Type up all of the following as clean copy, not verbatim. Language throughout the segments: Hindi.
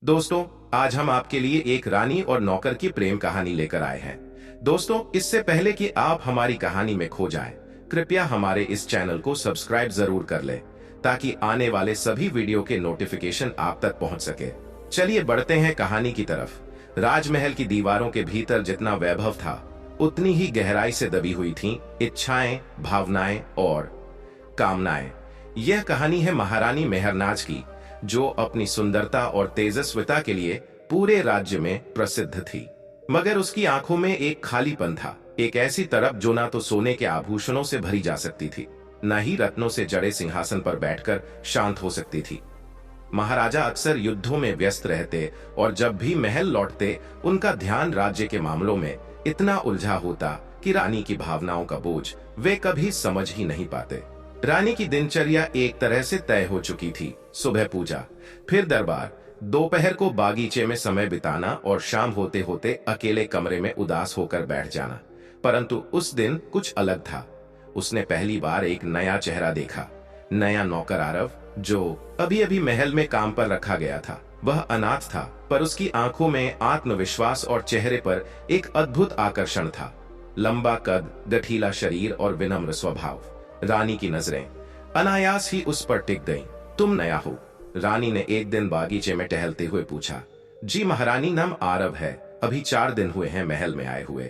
दोस्तों, आज हम आपके लिए एक रानी और नौकर की प्रेम कहानी लेकर आए हैं। दोस्तों, इससे पहले कि आप हमारी कहानी में खो जाएं, कृपया हमारे इस चैनल को सब्सक्राइब जरूर कर लें, ताकि आने वाले सभी वीडियो के नोटिफिकेशन आप तक पहुंच सके। चलिए बढ़ते हैं कहानी की तरफ। राजमहल की दीवारों के भीतर जितना वैभव था, उतनी ही गहराई से दबी हुई थीं इच्छाएं, भावनाएं और कामनाएं। यह कहानी है महारानी मेहरनाज की, जो अपनी सुंदरता और तेजस्विता के लिए पूरे राज्य में प्रसिद्ध थी। मगर उसकी आंखों में एक खालीपन था, एक ऐसी तरफ जो ना तो सोने के आभूषणों से भरी जा सकती थी, न ही रत्नों से जड़े सिंहासन पर बैठकर शांत हो सकती थी। महाराजा अक्सर युद्धों में व्यस्त रहते और जब भी महल लौटते, उनका ध्यान राज्य के मामलों में इतना उलझा होता कि रानी की भावनाओं का बोझ वे कभी समझ ही नहीं पाते। रानी की दिनचर्या एक तरह से तय हो चुकी थी। सुबह पूजा, फिर दरबार, दोपहर को बागीचे में समय बिताना और शाम होते होते अकेले कमरे में उदास होकर बैठ जाना। परंतु उस दिन कुछ अलग था। उसने पहली बार एक नया चेहरा देखा। नया नौकर आरव, जो अभी अभी महल में काम पर रखा गया था। वह अनाथ था, पर उसकी आंखों में आत्मविश्वास और चेहरे पर एक अद्भुत आकर्षण था। लंबा कद, गठीला शरीर और विनम्र स्वभाव। रानी की नजरें अनायास ही उस पर टिक गईं। तुम नया हो? रानी ने एक दिन बागीचे में टहलते हुए पूछा। जी महारानी, नाम आरव है, अभी 4 दिन हुए हैं महल में आए हुए,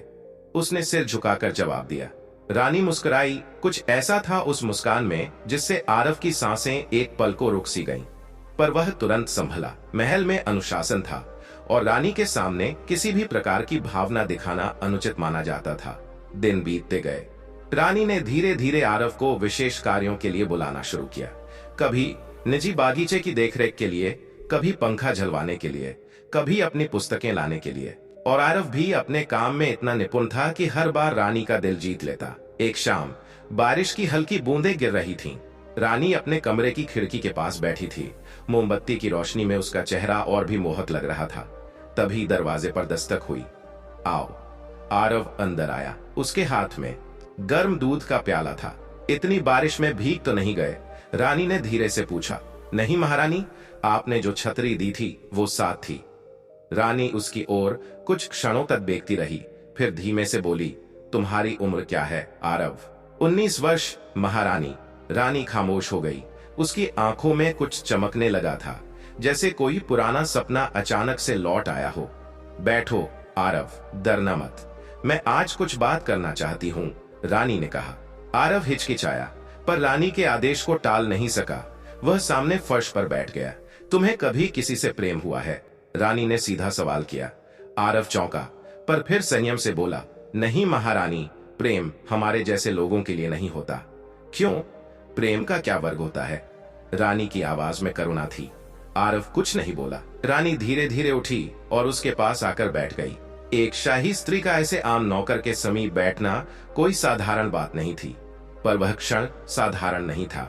उसने सिर झुकाकर जवाब दिया। रानी मुस्कुराई। कुछ ऐसा था उस मुस्कान में जिससे आरव की सांसें एक पल को रुक सी गईं। पर वह तुरंत संभला। महल में अनुशासन था और रानी के सामने किसी भी प्रकार की भावना दिखाना अनुचित माना जाता था। दिन बीतते गए। रानी ने धीरे धीरे आरव को विशेष कार्यों के लिए बुलाना शुरू किया। कभी निजी बागीचे की देखरेख के लिए, कभी पंखा झलवाने के लिए, कभी अपनी पुस्तकें लाने के लिए। और आरव भी अपने काम में इतना निपुण था कि हर बार रानी का दिल जीत लेता। एक शाम बारिश की हल्की बूंदें गिर रही थीं। रानी अपने कमरे की खिड़की के पास बैठी थी। मोमबत्ती की रोशनी में उसका चेहरा और भी मोहक लग रहा था। तभी दरवाजे पर दस्तक हुई। आओ। आरव अंदर आया। उसके हाथ में गर्म दूध का प्याला था। इतनी बारिश में भीग तो नहीं गए? रानी ने धीरे से पूछा। नहीं महारानी, आपने जो छतरी दी थी वो साथ थी। रानी उसकी ओर कुछ क्षणों तक देखती रही, फिर धीमे से बोली, तुम्हारी उम्र क्या है आरव? 19 वर्ष महारानी। रानी खामोश हो गई। उसकी आंखों में कुछ चमकने लगा था, जैसे कोई पुराना सपना अचानक से लौट आया हो। बैठो आरव, डरना मत, मैं आज कुछ बात करना चाहती हूँ, रानी ने कहा। आरव हिचकिचाया, पर रानी के आदेश को टाल नहीं सका। वह सामने फर्श पर बैठ गया। तुम्हें कभी किसी से प्रेम हुआ है? रानी ने सीधा सवाल किया। आरव चौंका, पर फिर संयम से बोला, नहीं महारानी, प्रेम हमारे जैसे लोगों के लिए नहीं होता। क्यों? प्रेम का क्या वर्ग होता है? रानी की आवाज में करुणा थी। आरव कुछ नहीं बोला। रानी धीरे धीरे उठी और उसके पास आकर बैठ गई। एक शाही स्त्री का ऐसे आम नौकर के समीप बैठना कोई साधारण बात नहीं थी, पर वह क्षण साधारण नहीं था।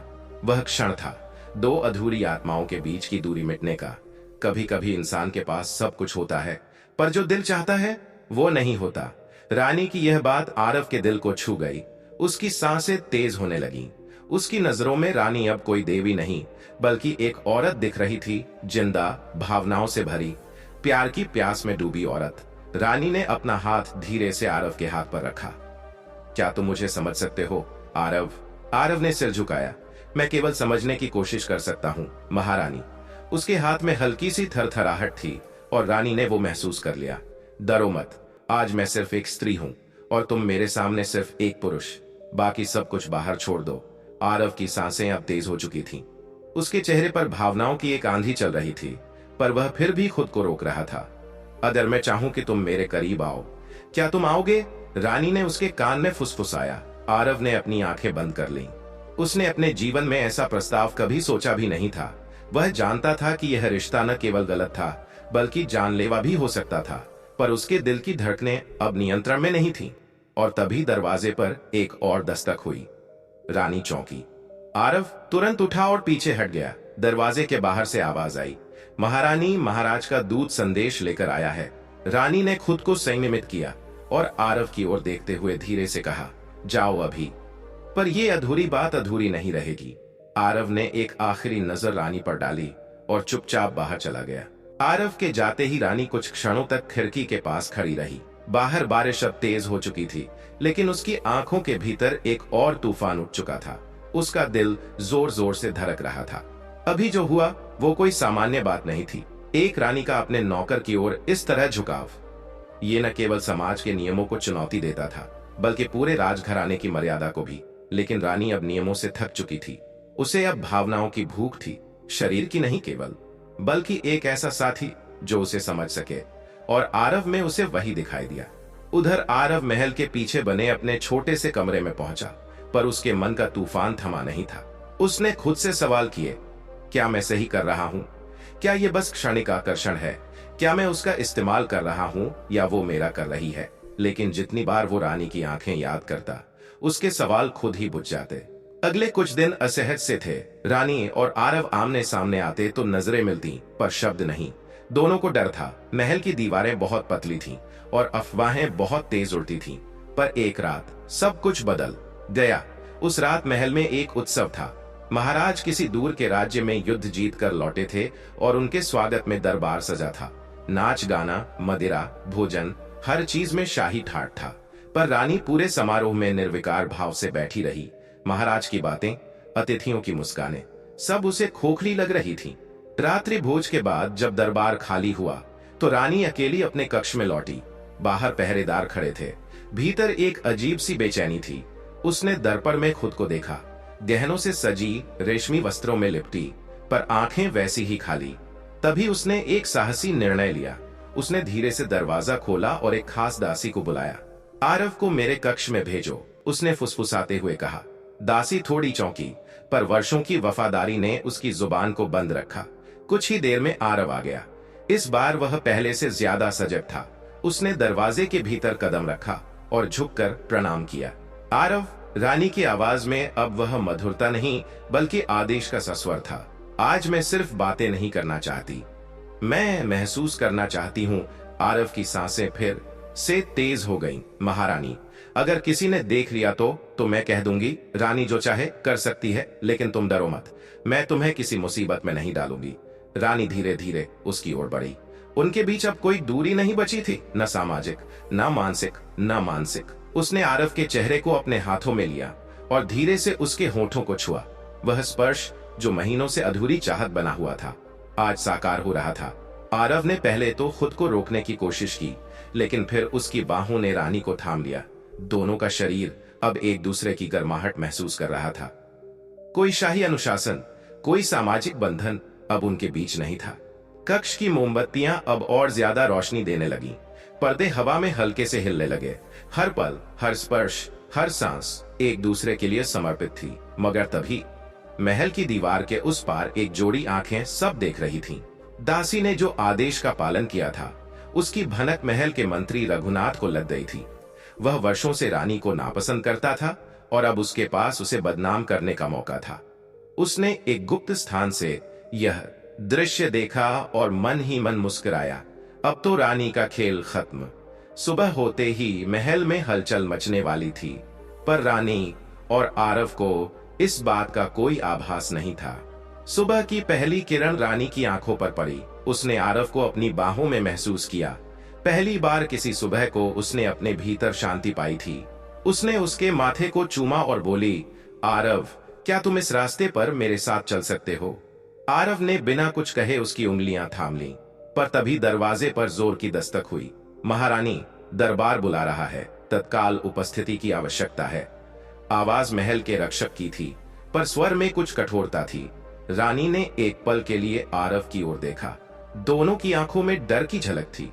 वह क्षण था दो अधूरी आत्माओं के बीच की दूरी मिटने का। कभी कभी इंसान के पास सब कुछ होता है, पर जो दिल चाहता है वो नहीं होता। रानी की यह बात आरव के दिल को छू गई। उसकी सांसें तेज होने लगीं। उसकी नजरों में रानी अब कोई देवी नहीं, बल्कि एक औरत दिख रही थी, जिंदा, भावनाओं से भरी, प्यार की प्यास में डूबी औरत। रानी ने अपना हाथ धीरे से आरव के हाथ पर रखा। क्या तुम मुझे समझ सकते हो आरव? आरव ने सिर झुकाया। मैं केवल समझने की कोशिश कर सकता हूँ महारानी। उसके हाथ में हल्की सी थरथराहट थी और रानी ने वो महसूस कर लिया। डरो मत, आज मैं सिर्फ एक स्त्री हूँ और तुम मेरे सामने सिर्फ एक पुरुष। बाकी सब कुछ बाहर छोड़ दो। आरव की सांसें अब तेज हो चुकी थीं। उसके चेहरे पर भावनाओं की एक आंधी चल रही थी, पर वह फिर भी खुद को रोक रहा था। अगर मैं चाहूं कि तुम मेरे करीब आओ, क्या तुम आओगे? रानी ने उसके कान में फुसफुसाया। आरव ने अपनी आंखें बंद कर लीं। उसने अपने जीवन में ऐसा प्रस्ताव कभी सोचा भी नहीं था। वह जानता था कि यह रिश्ता न केवल गलत था, बल्कि जानलेवा भी हो सकता था, पर उसके दिल की धड़कनें अब नियंत्रण में नहीं थीं। और तभी दरवाजे पर एक और दस्तक हुई। रानी चौंकी। आरव तुरंत उठा और पीछे हट गया। दरवाजे के बाहर से आवाज आई, महारानी, महाराज का दूत संदेश लेकर आया है। रानी ने खुद को संयमित किया और आरव की ओर देखते हुए धीरे से कहा, जाओ अभी। पर यह अधूरी बात अधूरी नहीं रहेगी। आरव ने एक आखिरी नजर रानी पर डाली और चुपचाप बाहर चला गया। आरव के जाते ही रानी कुछ क्षणों तक खिड़की के पास खड़ी रही। बाहर बारिश अब तेज हो चुकी थी, लेकिन उसकी आंखों के भीतर एक और तूफान उठ चुका था। उसका दिल जोर जोर से धड़क रहा था। अभी जो हुआ वो कोई सामान्य बात नहीं थी। एक रानी का अपने नौकर की ओर इस तरह झुकाव, ये न केवल समाज के नियमों को चुनौती देता था, बल्कि पूरे राजघराने की मर्यादा को भी। लेकिन रानी अब नियमों से थक चुकी थी। उसे अब भावनाओं की भूख थी, शरीर की नहीं केवल, बल्कि एक ऐसा साथी जो उसे समझ सके। और आरव में उसे वही दिखाई दिया। उधर आरव महल के पीछे बने अपने छोटे से कमरे में पहुंचा, पर उसके मन का तूफान थमा नहीं था। उसने खुद से सवाल किए, क्या मैं सही कर रहा हूं? क्या ये बस क्षणिक आकर्षण है? क्या मैं उसका इस्तेमाल कर रहा हूं या वो मेरा कर रही है? लेकिन जितनी बार वो रानी की आंखें याद करता, उसके सवाल खुद ही बुझ जाते। अगले कुछ दिन असहज से थे। रानी और आरव आमने सामने आते तो नजरें मिलती, पर शब्द नहीं। दोनों को डर था। महल की दीवारें बहुत पतली थीं और अफवाहें बहुत तेज उड़ती थीं। पर एक रात सब कुछ बदल गया। उस रात महल में एक उत्सव था। महाराज किसी दूर के राज्य में युद्ध जीत कर लौटे थे और उनके स्वागत में दरबार सजा था। नाच गाना, मदिरा, भोजन, हर चीज में शाही ठाट था। पर रानी पूरे समारोह में निर्विकार भाव से बैठी रही। महाराज की बातें, अतिथियों की मुस्कानें, सब उसे खोखली लग रही थी। रात्रि भोज के बाद जब दरबार खाली हुआ तो रानी अकेली अपने कक्ष में लौटी। बाहर पहरेदार खड़े थे। भीतर एक अजीब सी बेचैनी थी। उसने दर्पण में खुद को देखा, गहनों से सजी, रेशमी वस्त्रों में लिपटी, पर आंखें वैसी ही खाली। तभी उसने एक साहसी निर्णय लिया। उसने धीरे से दरवाजा खोला और एक खास दासी को बुलाया। आरव को मेरे कक्ष में भेजो, उसने फुसफुसाते हुए कहा। दासी थोड़ी चौंकी, पर वर्षों की वफादारी ने उसकी जुबान को बंद रखा। कुछ ही देर में आरव आ गया। इस बार वह पहले से ज्यादा सजग था। उसने दरवाजे के भीतर कदम रखा और झुककर प्रणाम किया। आरव, रानी की आवाज में अब वह मधुरता नहीं, बल्कि आदेश का सस्वर था। आज मैं सिर्फ बातें नहीं करना चाहती, मैं महसूस करना चाहती हूँ। आरव की सांसें फिर से तेज हो गईं। महारानी, अगर किसी ने देख लिया तो मैं कह दूंगी, रानी जो चाहे कर सकती है, लेकिन तुम डरो मत, मैं तुम्हें किसी मुसीबत में नहीं डालूंगी। रानी धीरे धीरे उसकी ओर बढ़ी। उनके बीच अब कोई दूरी नहीं बची थी, न सामाजिक, न मानसिक। उसने आरव के चेहरे को अपने हाथों में लिया और धीरे से उसके होठों को छुआ। वह स्पर्श जो महीनों से अधूरी चाहत बना हुआ था, आज साकार हो रहा था। आरव ने पहले तो खुद को रोकने की कोशिश की, लेकिन फिर उसकी बाहों ने रानी को थाम लिया। दोनों का शरीर अब एक दूसरे की गर्माहट महसूस कर रहा था। कोई शाही अनुशासन, कोई सामाजिक बंधन अब उनके बीच नहीं था। कक्ष की मोमबत्तियां अब और ज्यादा रोशनी देने लगी। पर्दे हवा में हल्के से हिलने लगे। हर पल, हर स्पर्श, हर सांस एक दूसरे के लिए समर्पित थी। मगर तभी महल की दीवार के उस पार एक जोड़ी आंखें सब देख रही थीं। दासी ने जो आदेश का पालन किया था, उसकी भनक महल के मंत्री रघुनाथ को लग गई थी। वह वर्षों से रानी को नापसंद करता था और अब उसके पास उसे बदनाम करने का मौका था। उसने एक गुप्त स्थान से यह दृश्य देखा और मन ही मन मुस्कुराया। अब तो रानी का खेल खत्म। सुबह होते ही महल में हलचल मचने वाली थी, पर रानी और आरव को इस बात का कोई आभास नहीं था। सुबह की पहली किरण रानी की आंखों पर पड़ी। उसने आरव को अपनी बाहों में महसूस किया। पहली बार किसी सुबह को उसने अपने भीतर शांति पाई थी। उसने उसके माथे को चूमा और बोली, आरव, क्या तुम इस रास्ते पर मेरे साथ चल सकते हो? आरव ने बिना कुछ कहे उसकी उंगलियां थाम लीं, पर तभी दरवाजे पर जोर की दस्तक हुई। महारानी, दरबार बुला रहा है, तत्काल उपस्थिति की आवश्यकता है। आवाज महल के रक्षक की थी, पर स्वर में कुछ कठोरता थी। रानी ने एक पल के लिए आरव की ओर देखा। दोनों की आंखों में डर की झलक थी।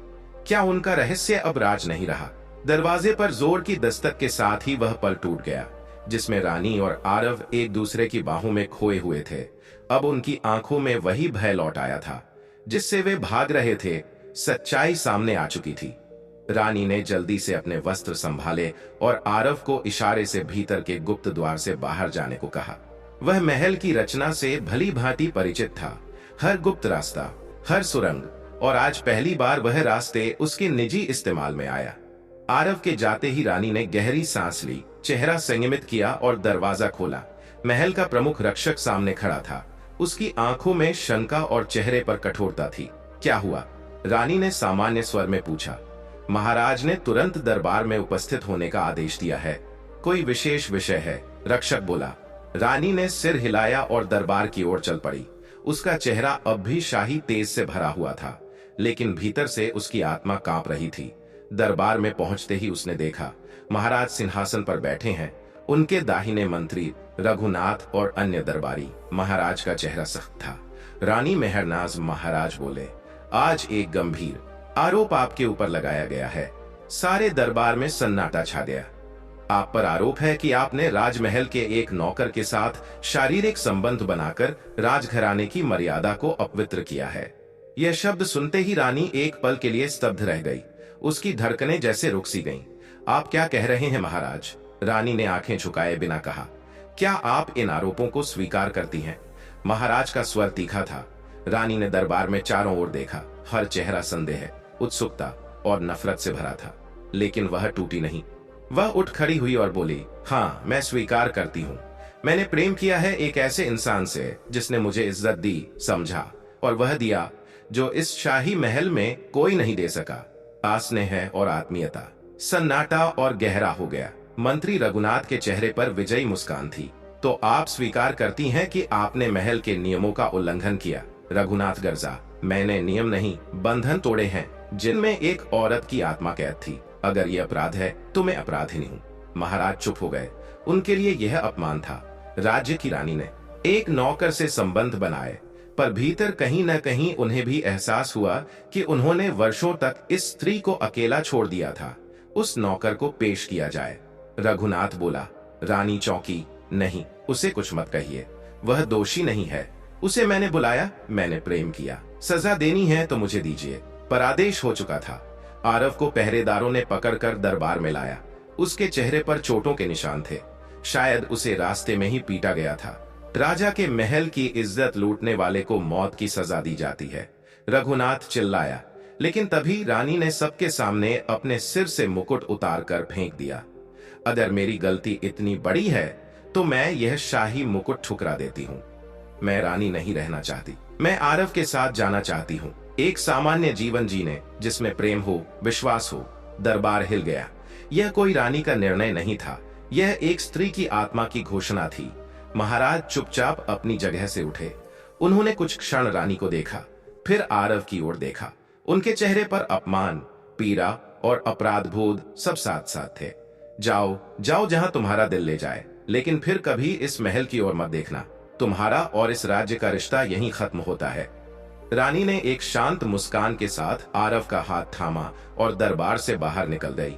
क्या उनका रहस्य अब राज नहीं रहा? दरवाजे पर जोर की दस्तक के साथ ही वह पल टूट गया, जिसमें रानी और आरव एक दूसरे की बाहों में खोए हुए थे। अब उनकी आंखों में वही भय लौट आया था जिससे वे भाग रहे थे। सच्चाई सामने आ चुकी थी। रानी ने जल्दी से अपने वस्त्र संभाले और आरव को इशारे से भीतर के गुप्त द्वार से बाहर जाने को कहा। वह महल की रचना से भली भांति परिचित था, हर गुप्त रास्ता, हर सुरंग, और आज पहली बार वह रास्ते उसके निजी इस्तेमाल में आया। आरव के जाते ही रानी ने गहरी सांस ली, चेहरा संयमित किया और दरवाजा खोला। महल का प्रमुख रक्षक सामने खड़ा था। उसकी आंखों में शंका और चेहरे पर कठोरता थी। क्या हुआ? रानी ने सामान्य स्वर में पूछा। महाराज ने तुरंत दरबार में उपस्थित होने का आदेश दिया है। कोई विशेष विषय है? रक्षक बोला। रानी ने सिर हिलाया और दरबार की ओर चल पड़ी। उसका चेहरा अब भी शाही तेज से भरा हुआ था, लेकिन भीतर से उसकी आत्मा कांप रही थी। दरबार में पहुंचते ही उसने देखा महाराज सिंहासन पर बैठे हैं। उनके दाहिने मंत्री रघुनाथ और अन्य दरबारी। महाराज का चेहरा सख्त था। रानी मेहरनाज महाराज बोले, आज एक गंभीर आरोप आपके ऊपर लगाया गया है। सारे दरबार में सन्नाटा छा गया। आप पर आरोप है कि आपने राजमहल के एक नौकर के साथ शारीरिक संबंध बनाकर राजघराने की मर्यादा को अपवित्र किया है। यह शब्द सुनते ही रानी एक पल के लिए स्तब्ध रह गई। उसकी धड़कनें जैसे रुक सी गईं। आप क्या कह रहे हैं महाराज? रानी ने आंखें झुकाए बिना कहा। क्या आप इन आरोपों को स्वीकार करती हैं? महाराज का स्वर तीखा था। रानी ने दरबार में चारों ओर देखा। हर चेहरा संदेह, उत्सुकता और नफरत से भरा था, लेकिन वह टूटी नहीं। वह उठ खड़ी हुई और बोली, हाँ, मैं स्वीकार करती हूँ। मैंने प्रेम किया है एक ऐसे इंसान से जिसने मुझे इज्जत दी, समझा और वह दिया जो इस शाही महल में कोई नहीं दे सका। स्नेह और आत्मीयता। सन्नाटा और गहरा हो गया। मंत्री रघुनाथ के चेहरे पर विजयी मुस्कान थी। तो आप स्वीकार करती हैं कि आपने महल के नियमों का उल्लंघन किया? रघुनाथ गर्जा, मैंने नियम नहीं, बंधन तोड़े हैं जिनमें एक औरत की आत्मा कैद थी। अगर यह अपराध है तो मैं अपराधी हूँ। महाराज चुप हो गए। उनके लिए यह अपमान था। राज्य की रानी ने एक नौकर से संबंध बनाए, पर भीतर कहीं न कहीं उन्हें भी एहसास हुआ कि उन्होंने वर्षों तक इस स्त्री को अकेला छोड़ दिया था। उस नौकर को पेश किया जाए। रघुनाथ बोला। रानी चौंकी। नहीं, उसे कुछ मत कहिए। वह दोषी नहीं है। उसे मैंने बुलाया, मैंने प्रेम किया। सजा देनी है तो मुझे दीजिए। पर आदेश हो चुका था। आरव को पहरेदारों ने पकड़कर दरबार में लाया। उसके चेहरे पर चोटों के निशान थे। शायद उसे रास्ते में ही पीटा गया था। राजा के महल की इज्जत लूटने वाले को मौत की सजा दी जाती है। रघुनाथ चिल्लाया, लेकिन तभी रानी ने सबके सामने अपने सिर से मुकुट उतारकर फेंक दिया। अगर मेरी गलती इतनी बड़ी है तो मैं यह शाही मुकुट ठुकरा देती हूँ। मैं रानी नहीं रहना चाहती। मैं आरव के साथ जाना चाहती हूँ, एक सामान्य जीवन जीने जिसमें प्रेम हो, विश्वास हो। दरबार हिल गया। यह कोई रानी का निर्णय नहीं था, यह एक स्त्री की आत्मा की घोषणा थी। महाराज चुपचाप अपनी जगह से उठे। उन्होंने कुछ क्षण रानी को देखा, फिर आरव की ओर देखा। उनके चेहरे पर अपमान, पीड़ा और अपराध बोध सब साथ साथ थे। जाओ जाओ जहां तुम्हारा दिल ले जाए, लेकिन फिर कभी इस महल की ओर मत देखना। तुम्हारा और इस राज्य का रिश्ता यहीं खत्म होता है। रानी ने एक शांत मुस्कान के साथ आरव का हाथ थामा और दरबार से बाहर निकल गई।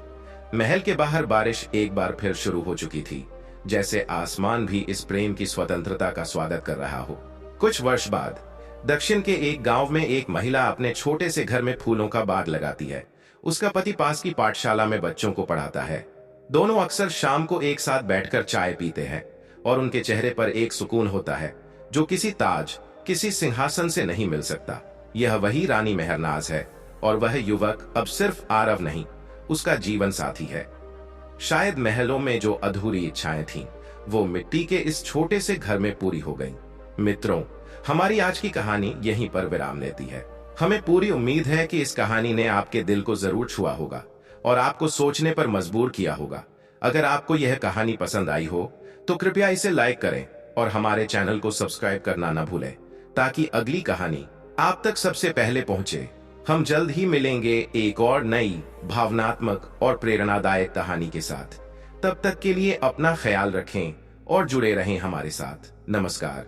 महल के बाहर बारिश एक बार फिर शुरू हो चुकी थी, जैसे आसमान भी इस प्रेम की स्वतंत्रता का स्वागत कर रहा हो। कुछ वर्ष बाद दक्षिण के एक गांव में एक महिला अपने छोटे से घर में फूलों का बाग लगाती है। उसका पति पास की पाठशाला में बच्चों को पढ़ाता है। दोनों अक्सर शाम को एक साथ बैठकर चाय पीते हैं और उनके चेहरे पर एक सुकून होता है जो किसी ताज, किसी सिंहासन से नहीं मिल सकता। यह वही रानी मेहरनाज है और वह युवक अब सिर्फ आरव नहीं, उसका जीवन साथी है। शायद महलों में जो अधूरी इच्छाएं थीं, वो मिट्टी के इस छोटे से घर में पूरी हो गईं। मित्रों, हमारी आज की कहानी यहीं पर विराम लेती है। हमें पूरी उम्मीद है कि इस कहानी ने आपके दिल को जरूर छुआ होगा और आपको सोचने पर मजबूर किया होगा। अगर आपको यह कहानी पसंद आई हो तो कृपया इसे लाइक करें और हमारे चैनल को सब्सक्राइब करना न भूलें, ताकि अगली कहानी आप तक सबसे पहले पहुंचे। हम जल्द ही मिलेंगे एक और नई भावनात्मक और प्रेरणादायक कहानी के साथ। तब तक के लिए अपना ख्याल रखें और जुड़े रहें हमारे साथ। नमस्कार।